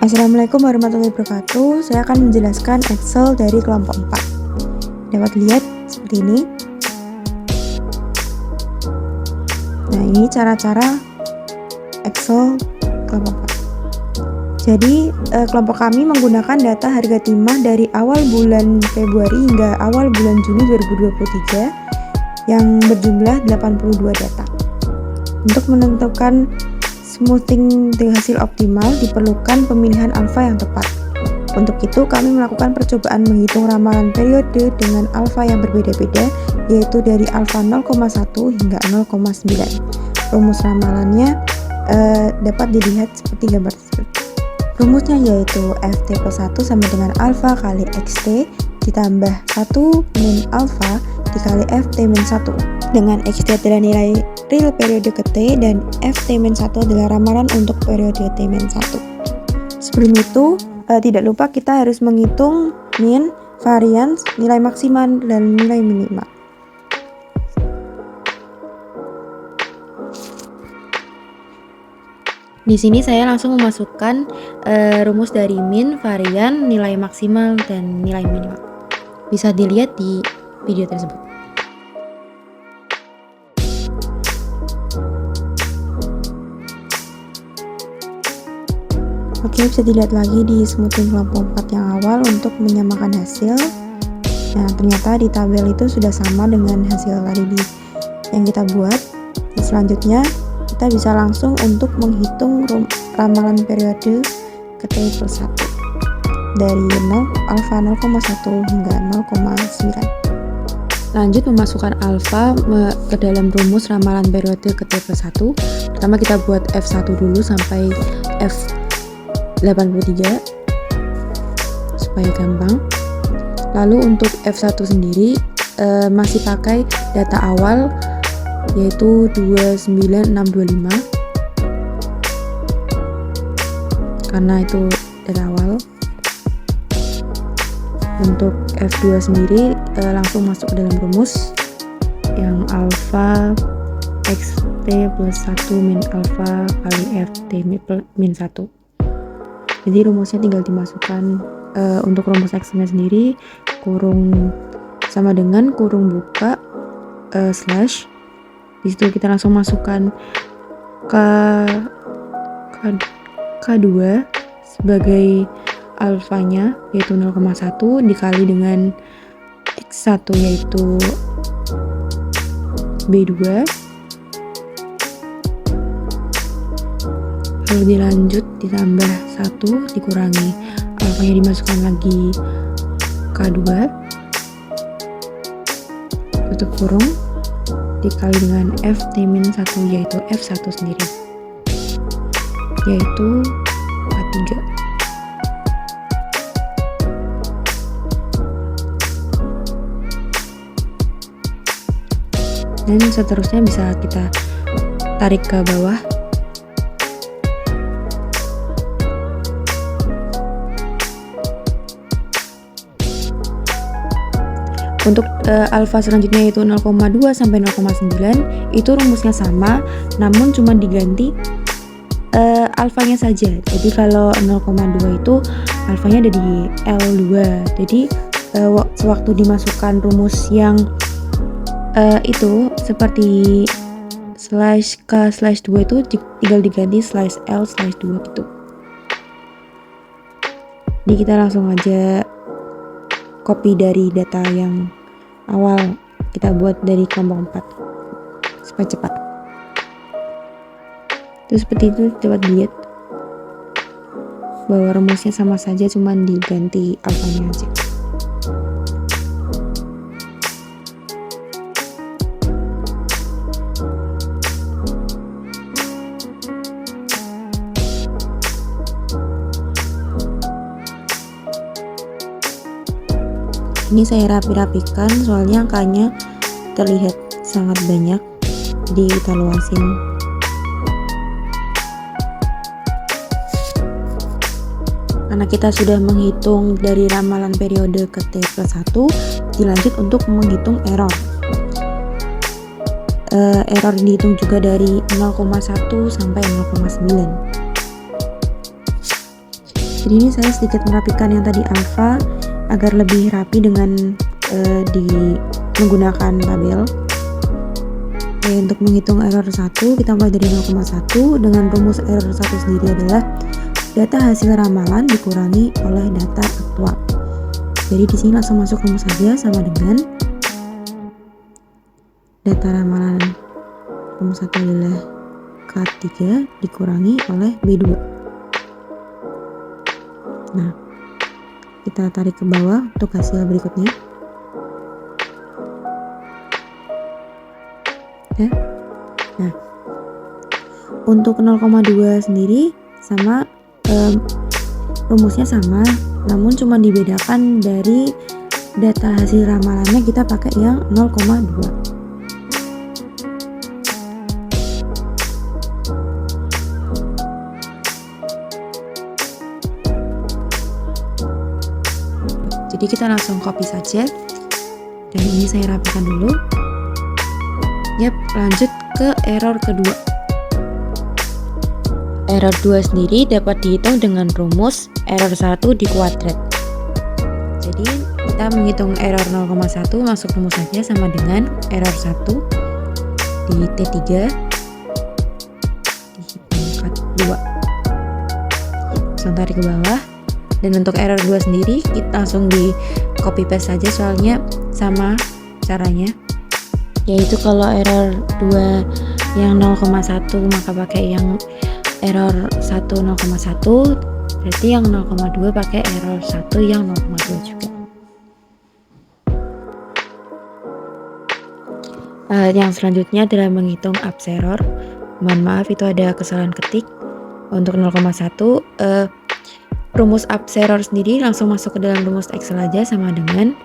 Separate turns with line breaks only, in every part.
Assalamualaikum warahmatullahi wabarakatuh. Saya akan menjelaskan Excel dari kelompok 4. Dapat lihat seperti ini. Nah, ini cara-cara Excel kelompok 4. Jadi, kelompok kami menggunakan data harga timah dari awal bulan Februari hingga awal bulan Juni 2023 yang berjumlah 82 data. Untuk menentukan smoothing dengan hasil optimal, diperlukan pemilihan alfa yang tepat. Untuk itu, kami melakukan percobaan menghitung ramalan periode dengan alfa yang berbeda-beda, yaitu dari alfa 0,1 hingga 0,9. Rumus ramalannya dapat dilihat seperti gambar tersebut. Rumusnya yaitu Ft plus 1 sama dengan alfa kali Xt ditambah 1 min alfa dikali Ft min 1, dengan Xt adalah nilai real periode ke T dan Ft-1 adalah ramalan untuk periode T-1. Sebelum itu, tidak lupa kita harus menghitung min, varians, nilai maksimal, dan nilai minimal. Di sini saya langsung memasukkan rumus dari min, varian, nilai maksimal, dan nilai minimal. Bisa dilihat di video tersebut. Oke, bisa dilihat lagi di smoothing kelompok 4 yang awal untuk menyamakan hasil. Nah, ternyata di tabel itu sudah sama dengan hasil tadi yang kita buat. Dan selanjutnya, kita bisa langsung untuk menghitung ramalan periode ke T plus 1 dari alfa 0,1 hingga 0,9. Lanjut memasukkan alfa ke dalam rumus ramalan periode ke T plus 1. Pertama kita buat F1 dulu sampai F83 supaya gampang. Lalu untuk F1 sendiri masih pakai data awal yaitu 29625 karena itu data awal. Untuk F2 sendiri langsung masuk ke dalam rumus yang alfa Xt plus 1 min alfa kali Ft min 1. Jadi rumusnya tinggal dimasukkan. Untuk rumus X-nya sendiri kurung sama dengan kurung buka slash. Di situ kita langsung masukkan K2 sebagai alfanya yaitu 0,1 dikali dengan X1 yaitu B2. Lalu dilanjut ditambah 1 dikurangi alfanya dimasukkan lagi K2 tutup kurung dikali dengan Ft-1 yaitu F1 sendiri yaitu K3. Dan seterusnya bisa kita tarik ke bawah. Untuk alfa selanjutnya yaitu 0,2 sampai 0,9 itu rumusnya sama, namun cuma diganti alfanya saja. Jadi kalau 0,2 itu alfanya ada di L2. Jadi sewaktu dimasukkan rumus yang itu seperti slash K slash 2 itu tinggal diganti slash L slash 2 gitu. Jadi kita langsung aja copy dari data yang awal kita buat dari kelompok 4 supaya cepat. Terus seperti itu dapat dilihat bahwa rumusnya sama saja, cuman diganti alfanya aja. Ini saya rapi-rapikan soalnya angkanya terlihat sangat banyak, jadi kita luasin. Karena kita sudah menghitung dari ramalan periode ke T+1, dilanjut untuk menghitung error. Error dihitung juga dari 0,1 sampai 0,9. Jadi ini saya sedikit merapikan yang tadi alfa agar lebih rapi dengan menggunakan tabel. Oke, untuk menghitung error 1 kita mulai dari 0,1 dengan rumus error 1 sendiri adalah data hasil ramalan dikurangi oleh data aktual. Jadi di sini langsung masuk rumus saja, sama dengan data ramalan rumus 1 adalah K3 dikurangi oleh B2. Nah, kita tarik ke bawah untuk hasil berikutnya. Ya. Nah, untuk 0,2 sendiri sama, rumusnya sama, namun cuma dibedakan dari data hasil ramalannya kita pakai yang 0,2. Jadi kita langsung copy saja, dan ini saya rapikan dulu. Yap, lanjut ke error kedua. Error 2 sendiri dapat dihitung dengan rumus error 1 dikuadrat. Jadi kita menghitung error 0,1 masuk rumus saja, sama dengan error 1 di T3 di pangkat 2. Langsung tarik ke bawah. Dan untuk error 2 sendiri kita langsung di copy paste saja soalnya sama caranya. Yaitu kalau error 2 yang 0,1 maka pakai yang error 1 0,1, berarti yang 0,2 pakai error 1 yang 0,2 juga. Yang selanjutnya adalah menghitung abs error. Mohon maaf itu ada kesalahan ketik. Untuk 0,1 rumus abs error sendiri langsung masuk ke dalam rumus Excel aja, sama dengan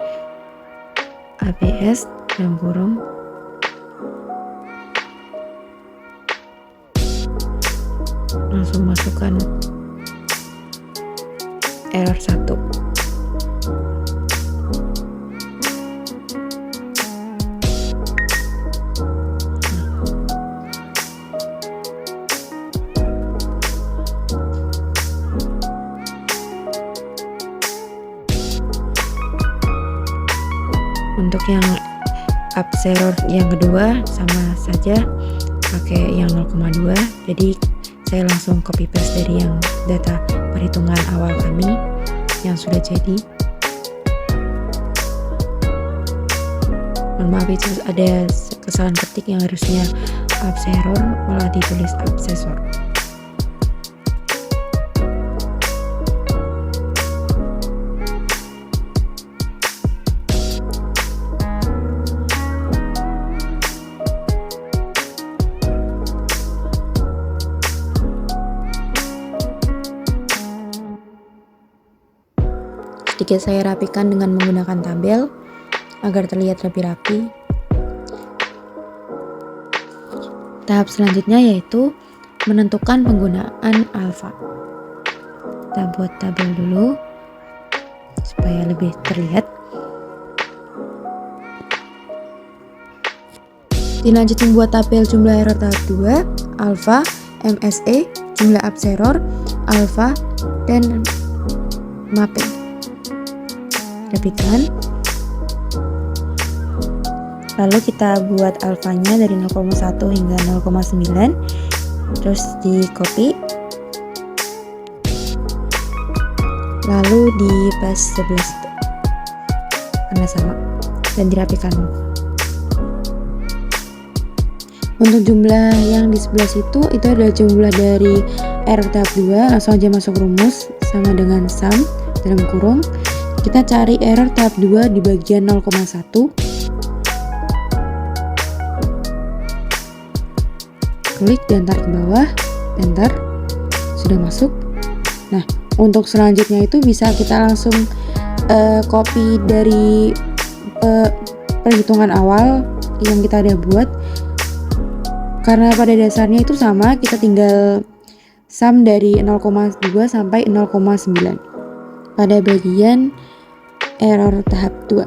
ABS dalam kurung langsung masukkan error 1. Untuk yang abs error yang kedua sama saja pakai yang 0,2. Jadi saya langsung copy paste dari yang data perhitungan awal kami yang sudah jadi. Mohon maaf itu ada kesalahan ketik, yang harusnya abs error malah ditulis absesor. Sedikit saya rapikan dengan menggunakan tabel agar terlihat lebih rapi. Tahap selanjutnya yaitu menentukan penggunaan alfa. Kita buat tabel dulu supaya lebih terlihat. Dilanjut membuat tabel jumlah error tahap 2, alfa, MSE, jumlah abs error, alfa, dan mapping. Rapikan. Lalu kita buat alfanya dari 0,1 hingga 0,9, terus di copy, lalu di paste sebelah situ karena sama, dan dirapikan. Untuk jumlah yang di sebelah situ itu adalah jumlah dari error tahap 2. Langsung aja masuk rumus sama dengan sum dalam kurung. Kita cari error tahap 2 di bagian 0,1. Klik dan tarik ke bawah, enter. Sudah masuk. Nah, untuk selanjutnya itu bisa kita langsung copy dari perhitungan awal yang kita ada buat, karena pada dasarnya itu sama, kita tinggal sum dari 0,2 sampai 0,9 pada bagian error tahap 2.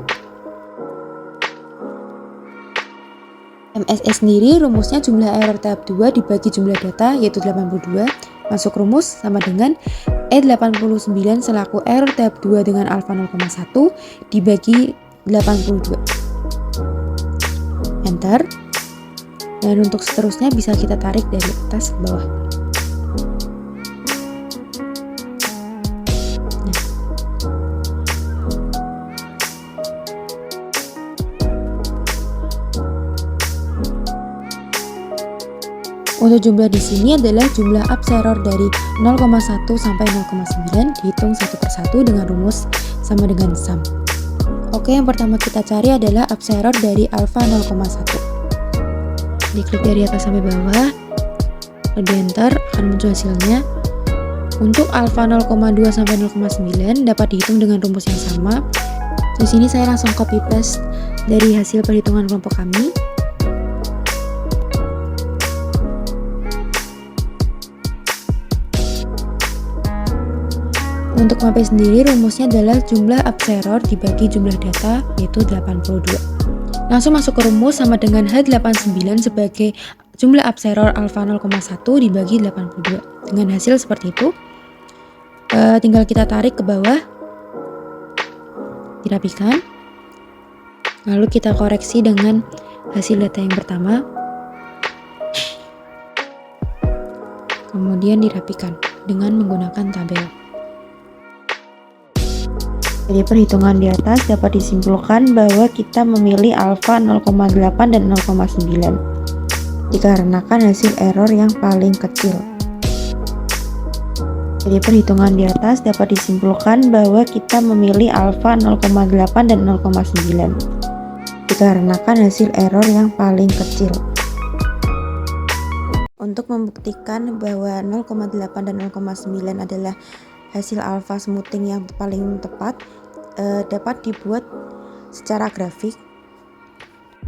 MSE sendiri rumusnya jumlah error tahap 2 dibagi jumlah data, yaitu 82, masuk rumus sama dengan E89 selaku error tahap 2 dengan alfa 0,1 dibagi 82. Enter. Dan untuk seterusnya bisa kita tarik dari atas ke bawah. Untuk jumlah di sini adalah jumlah ups error dari 0,1 sampai 0,9 dihitung satu persatu dengan rumus sama dengan sum. Oke, yang pertama kita cari adalah ups error dari alfa 0,1. Diklik dari atas sampai bawah, di enter akan muncul hasilnya. Untuk alfa 0,2 sampai 0,9 dapat dihitung dengan rumus yang sama. Di sini saya langsung copy paste dari hasil perhitungan kelompok kami. Untuk mapping sendiri rumusnya adalah jumlah ups error dibagi jumlah data, yaitu 82. Langsung masuk ke rumus sama dengan H89 sebagai jumlah ups error alfa 0,1 dibagi 82. Dengan hasil seperti itu, tinggal kita tarik ke bawah, dirapikan, lalu kita koreksi dengan hasil data yang pertama, kemudian dirapikan dengan menggunakan tabel. Dari perhitungan di atas dapat disimpulkan bahwa kita memilih alfa 0,8 dan 0,9 dikarenakan hasil error yang paling kecil. Dari perhitungan di atas dapat disimpulkan bahwa kita memilih alfa 0,8 dan 0,9 dikarenakan hasil error yang paling kecil. Untuk membuktikan bahwa 0,8 dan 0,9 adalah hasil alfa smoothing yang paling tepat, dapat dibuat secara grafik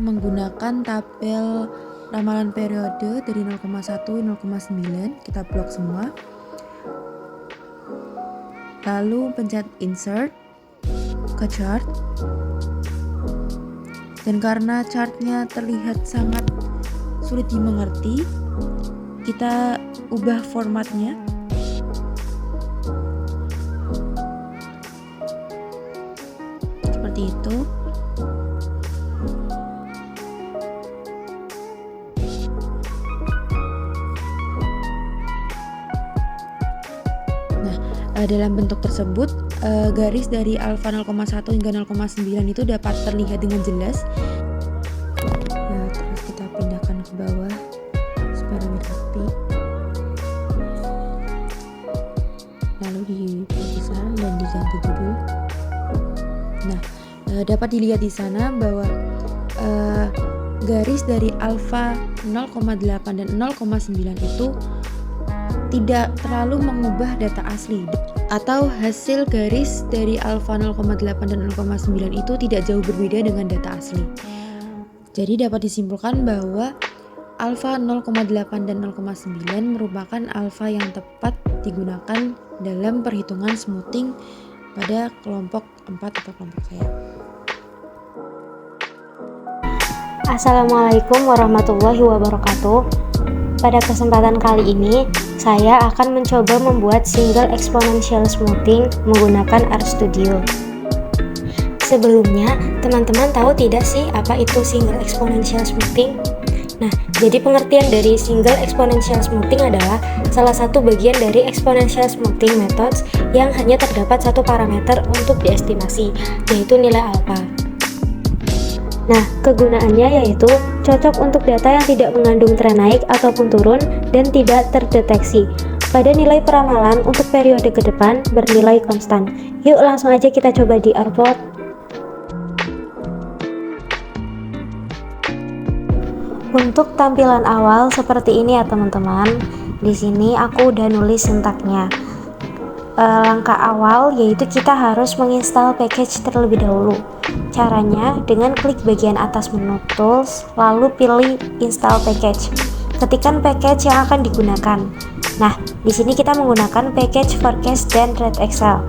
menggunakan tabel ramalan periode dari 0,1 0,9. Kita blok semua, lalu pencet insert ke chart, dan karena chartnya terlihat sangat sulit dimengerti, kita ubah formatnya. Seperti itu. Nah, dalam bentuk tersebut garis dari alfa 0,1 hingga 0,9 itu dapat terlihat dengan jelas. Nah, terus kita pindahkan ke bawah supaya lebih rapi. Lalu dipisah dan diganti judul. Nah, dapat dilihat di sana bahwa garis dari alfa 0,8 dan 0,9 itu tidak terlalu mengubah data asli, atau hasil garis dari alfa 0,8 dan 0,9 itu tidak jauh berbeda dengan data asli. Jadi dapat disimpulkan bahwa alfa 0,8 dan 0,9 merupakan alfa yang tepat digunakan dalam perhitungan smoothing pada kelompok 4 atau kelompok saya.
Assalamualaikum warahmatullahi wabarakatuh. Pada kesempatan kali ini, saya akan mencoba membuat single exponential smoothing menggunakan RStudio. Sebelumnya, teman-teman tahu tidak sih apa itu single exponential smoothing? Nah, jadi pengertian dari single exponential smoothing adalah salah satu bagian dari exponential smoothing methods yang hanya terdapat satu parameter untuk diestimasi, yaitu nilai alfa. Nah, kegunaannya yaitu cocok untuk data yang tidak mengandung tren naik ataupun turun dan tidak terdeteksi. Pada nilai peramalan untuk periode ke depan bernilai konstan. Yuk langsung aja kita coba di R-plot. Untuk tampilan awal seperti ini ya teman-teman. Di sini aku udah nulis sintaknya. langkah awal yaitu kita harus menginstal package terlebih dahulu. Caranya dengan klik bagian atas menu Tools, lalu pilih Install Package. Ketikkan package yang akan digunakan. Nah, di sini kita menggunakan package Forecast dan Red Excel.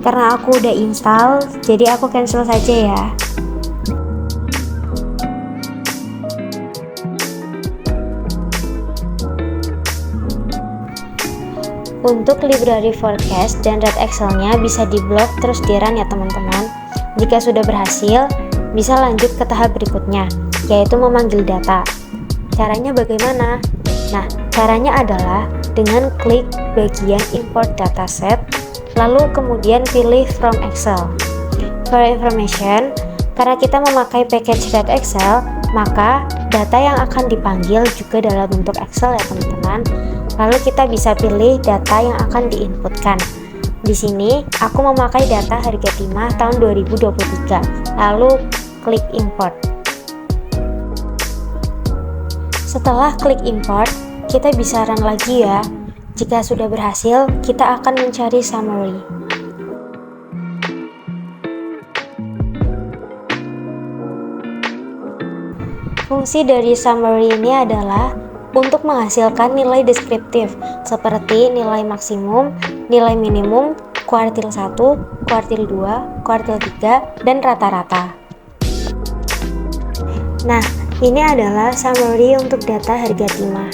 Karena aku udah install, jadi aku cancel saja ya. Untuk library forecast dan Red Excel-nya bisa di-blok terus di-run ya teman-teman. Jika sudah berhasil, bisa lanjut ke tahap berikutnya, yaitu memanggil data. Caranya bagaimana? Nah, caranya adalah dengan klik bagian import dataset, lalu kemudian pilih from Excel. For information, karena kita memakai package Red Excel, maka data yang akan dipanggil juga dalam bentuk Excel ya teman-teman. Lalu kita bisa pilih data yang akan diinputkan. Di sini aku memakai data harga timah tahun 2023. Lalu klik import. Setelah klik import, kita bisa run lagi ya. Jika sudah berhasil, kita akan mencari summary. Fungsi dari summary ini adalah untuk menghasilkan nilai deskriptif seperti nilai maksimum, nilai minimum, kuartil 1, kuartil 2, kuartil 3, dan rata-rata. Nah, ini adalah summary untuk data harga timah.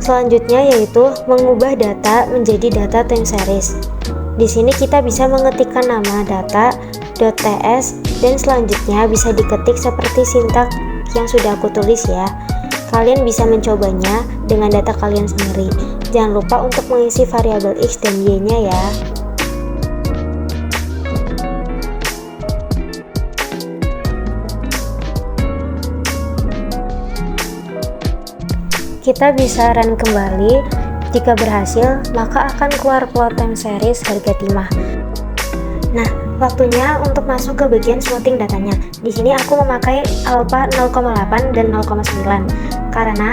Selanjutnya yaitu mengubah data menjadi data time series. Di sini kita bisa mengetikkan nama data .ts dan selanjutnya bisa diketik seperti sintak yang sudah aku tulis ya. Kalian bisa mencobanya dengan data kalian sendiri. Jangan lupa untuk mengisi variabel X dan Y-nya ya. Kita bisa run kembali. Jika berhasil, maka akan keluar plot time series harga timah. Nah, waktunya untuk masuk ke bagian smoothing datanya. Di sini aku memakai alpha 0,8 dan 0,9 karena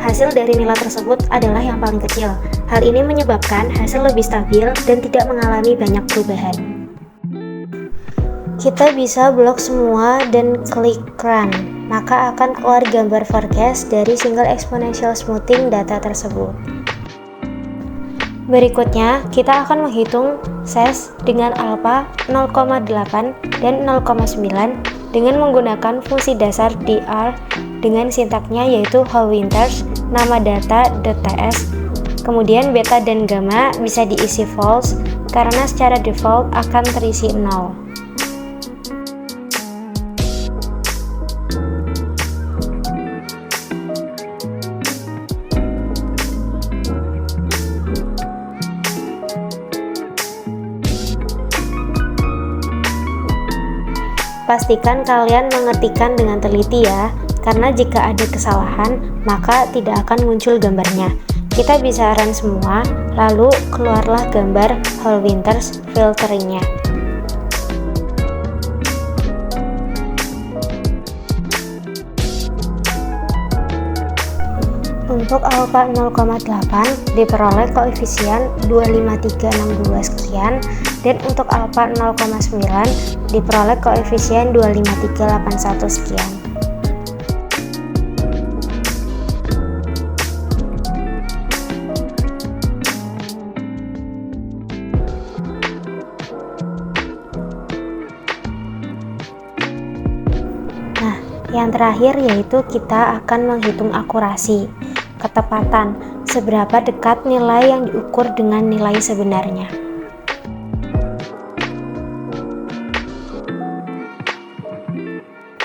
hasil dari nilai tersebut adalah yang paling kecil. Hal ini menyebabkan hasil lebih stabil dan tidak mengalami banyak perubahan. Kita bisa blok semua dan klik run, maka akan keluar gambar forecast dari single exponential smoothing data tersebut. Berikutnya, kita akan menghitung SES dengan alpha 0,8 dan 0,9 dengan menggunakan fungsi dasar dr dengan sintaknya yaitu whole winters, nama data.ts, kemudian beta dan gamma bisa diisi false karena secara default akan terisi 0. Pastikan kalian mengetikkan dengan teliti ya, karena jika ada kesalahan, maka tidak akan muncul gambarnya. Kita bisa run semua, lalu keluarlah gambar whole winters filteringnya. Untuk alpha 0,8 diperoleh koefisien 25362 sekian, dan untuk alpha 0,9 diperoleh koefisien 25381 sekian. Nah, yang terakhir yaitu kita akan menghitung akurasi, ketepatan, seberapa dekat nilai yang diukur dengan nilai sebenarnya.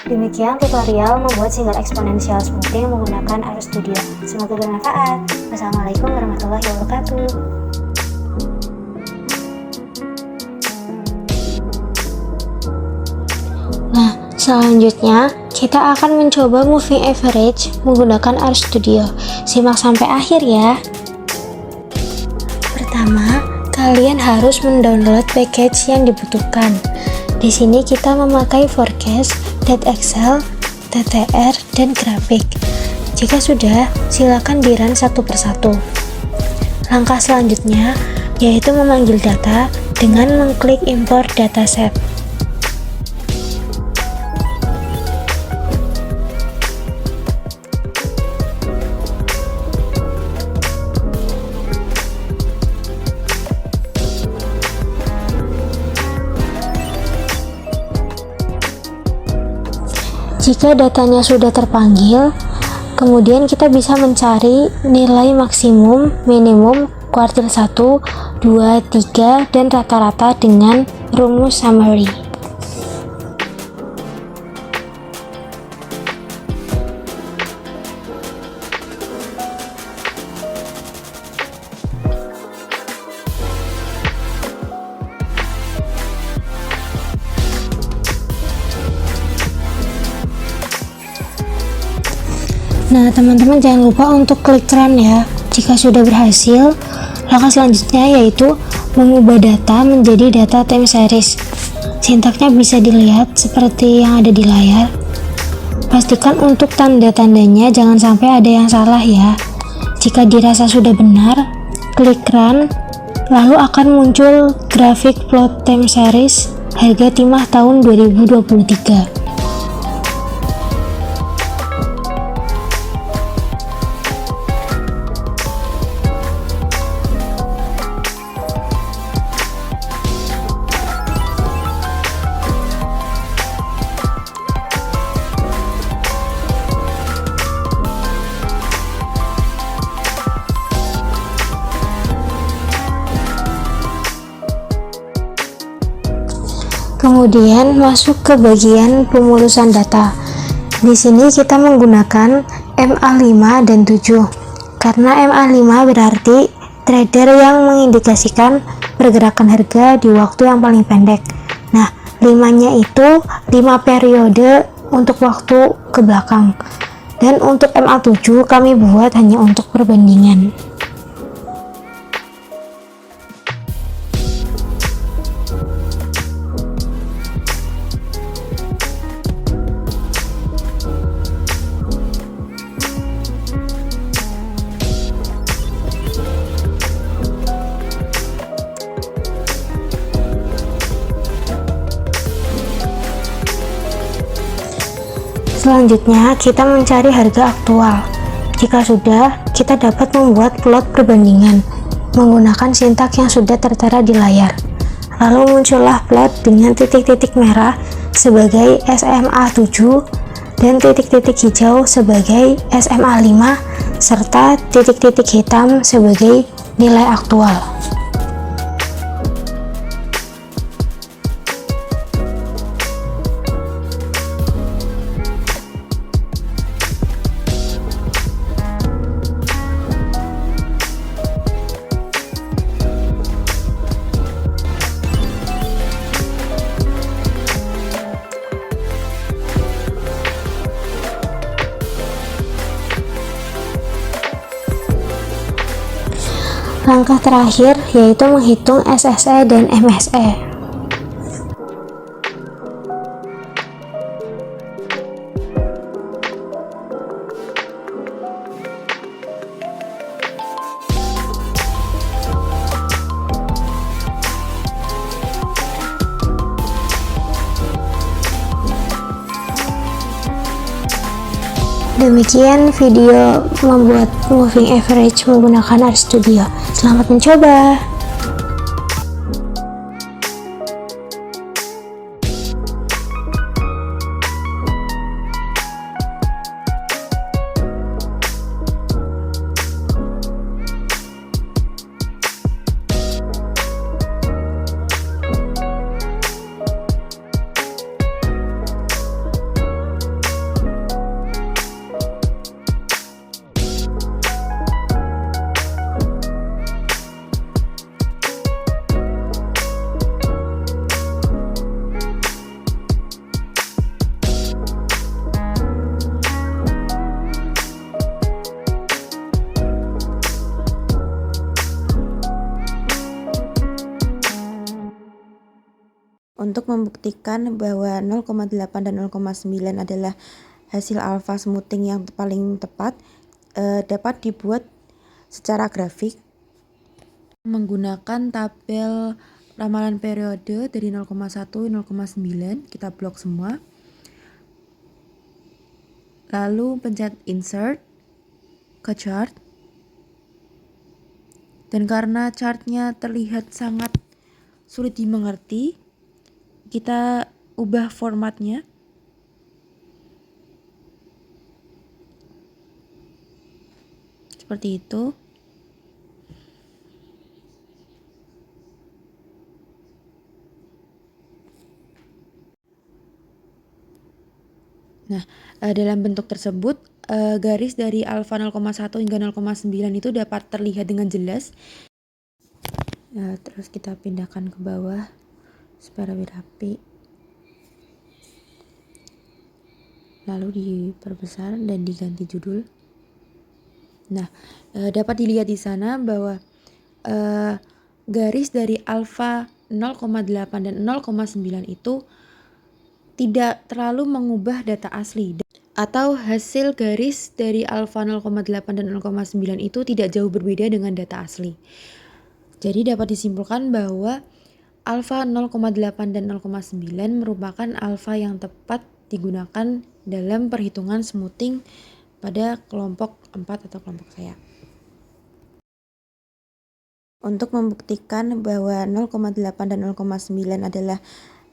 Demikian tutorial membuat single exponential smoothing menggunakan RStudio. Semoga bermanfaat. Wassalamualaikum warahmatullahi wabarakatuh. Nah, selanjutnya kita akan mencoba moving average menggunakan RStudio. Simak sampai akhir ya. Pertama, kalian harus mendownload package yang dibutuhkan. Di sini kita memakai forecast, Red Excel, TTR, dan grafik. Jika sudah, silakan di-run satu persatu. Langkah selanjutnya yaitu memanggil data dengan mengklik import dataset. Jika datanya sudah terpanggil, kemudian kita bisa mencari nilai maksimum, minimum, kuartil 1, 2, 3, dan rata-rata dengan rumus summary. Nah, teman-teman jangan lupa untuk klik run ya. Jika sudah berhasil, langkah selanjutnya yaitu mengubah data menjadi data time series. Sintaknya bisa dilihat seperti yang ada di layar. Pastikan untuk tanda-tandanya jangan sampai ada yang salah ya. Jika dirasa sudah benar, klik run, lalu akan muncul grafik plot time series harga timah tahun 2023. Kemudian masuk ke bagian pemulusan data. Di sini kita menggunakan MA5 dan 7. Karena MA5 berarti trader yang mengindikasikan pergerakan harga di waktu yang paling pendek. Nah, 5-nya itu 5 periode untuk waktu ke belakang. Dan untuk MA7 kami buat hanya untuk perbandingan. Selanjutnya, kita mencari harga aktual. Jika sudah, kita dapat membuat plot perbandingan menggunakan sintak yang sudah tertera di layar. Lalu muncullah plot dengan titik-titik merah sebagai SMA7 dan titik-titik hijau sebagai SMA5 serta titik-titik hitam sebagai nilai aktual. Langkah terakhir yaitu menghitung SSE dan MSE. Demikian video membuat moving average menggunakan RStudio. Selamat mencoba!
Untuk membuktikan bahwa 0,8 dan 0,9 adalah hasil alpha smoothing yang paling tepat dapat dibuat secara grafik menggunakan tabel ramalan periode dari 0,1, 0,9, kita blok semua. Lalu pencet insert ke chart. Dan karena chartnya terlihat sangat sulit dimengerti, kita ubah formatnya. Seperti itu. Nah, dalam bentuk tersebut, garis dari alfa 0,1 hingga 0,9 itu dapat terlihat dengan jelas. Terus kita pindahkan ke bawah supaya lebih rapi. Lalu diperbesar dan diganti judul. Nah, dapat dilihat di sana bahwa garis dari alfa 0,8 dan 0,9 itu tidak terlalu mengubah data asli, atau hasil garis dari alfa 0,8 dan 0,9 itu tidak jauh berbeda dengan data asli. Jadi dapat disimpulkan bahwa alfa 0,8 dan 0,9 merupakan alfa yang tepat digunakan dalam perhitungan smoothing pada kelompok 4 atau kelompok saya. Untuk membuktikan bahwa 0,8 dan 0,9 adalah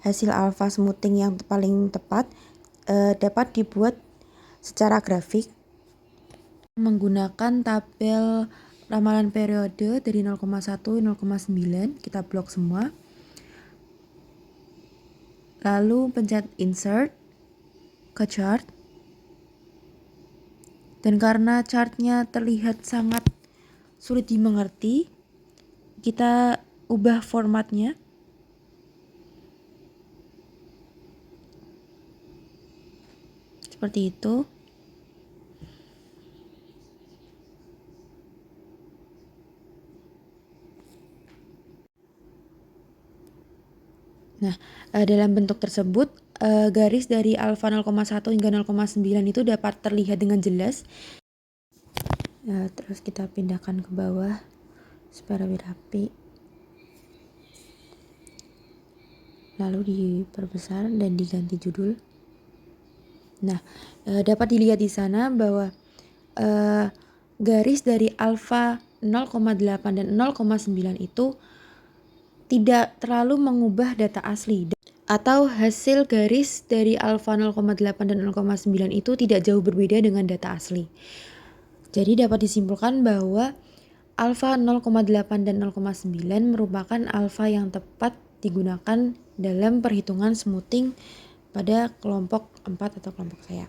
hasil alpha smoothing yang paling tepat, dapat dibuat secara grafik menggunakan tabel ramalan periode dari 0,1, 0,9, kita blok semua. Lalu pencet insert ke chart. Dan karena chartnya terlihat sangat sulit dimengerti, kita ubah formatnya. Seperti itu. Nah, dalam bentuk tersebut, garis dari alfa 0,1 hingga 0,9 itu dapat terlihat dengan jelas. Terus kita pindahkan ke bawah supaya lebih rapi. Lalu diperbesar dan diganti judul. Nah, dapat dilihat di sana bahwa garis dari alfa 0,8 dan 0,9 itu tidak terlalu mengubah data asli, atau hasil garis dari alfa 0,8 dan 0,9 itu tidak jauh berbeda dengan data asli. Jadi dapat disimpulkan bahwa alfa 0,8 dan 0,9 merupakan alfa yang tepat digunakan dalam perhitungan smoothing pada kelompok 4 atau kelompok saya.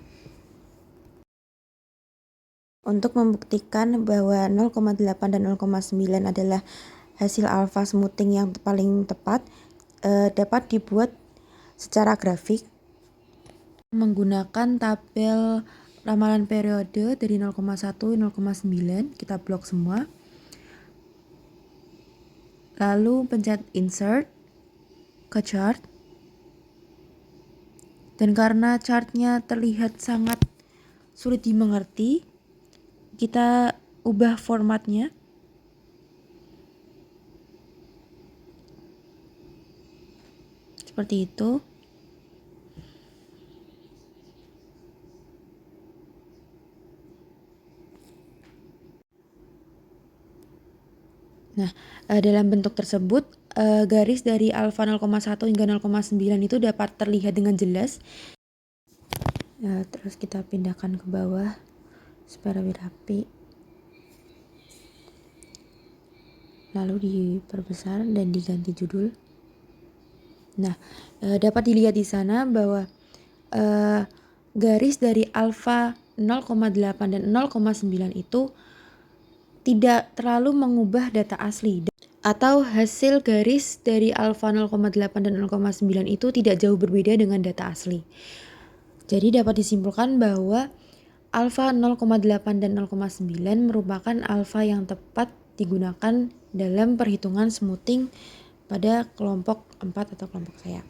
Untuk membuktikan bahwa 0,8 dan 0,9 adalah hasil alpha smoothing yang paling tepat, dapat dibuat secara grafik menggunakan tabel ramalan periode dari 0,1, 0,9, kita blok semua. Lalu pencet insert ke chart. Dan karena chartnya terlihat sangat sulit dimengerti, kita ubah formatnya. Seperti itu. Nah, dalam bentuk tersebut, garis dari alfa 0,1 hingga 0,9 itu dapat terlihat dengan jelas. Terus kita pindahkan ke bawah supaya lebih rapi. Lalu diperbesar dan diganti judul. Nah, dapat dilihat di sana bahwa garis dari alfa 0,8 dan 0,9 itu tidak terlalu mengubah data asli, atau hasil garis dari alfa 0,8 dan 0,9 itu tidak jauh berbeda dengan data asli. Jadi dapat disimpulkan bahwa alfa 0,8 dan 0,9 merupakan alfa yang tepat digunakan dalam perhitungan smoothing pada kelompok 4 atau kelompok saya.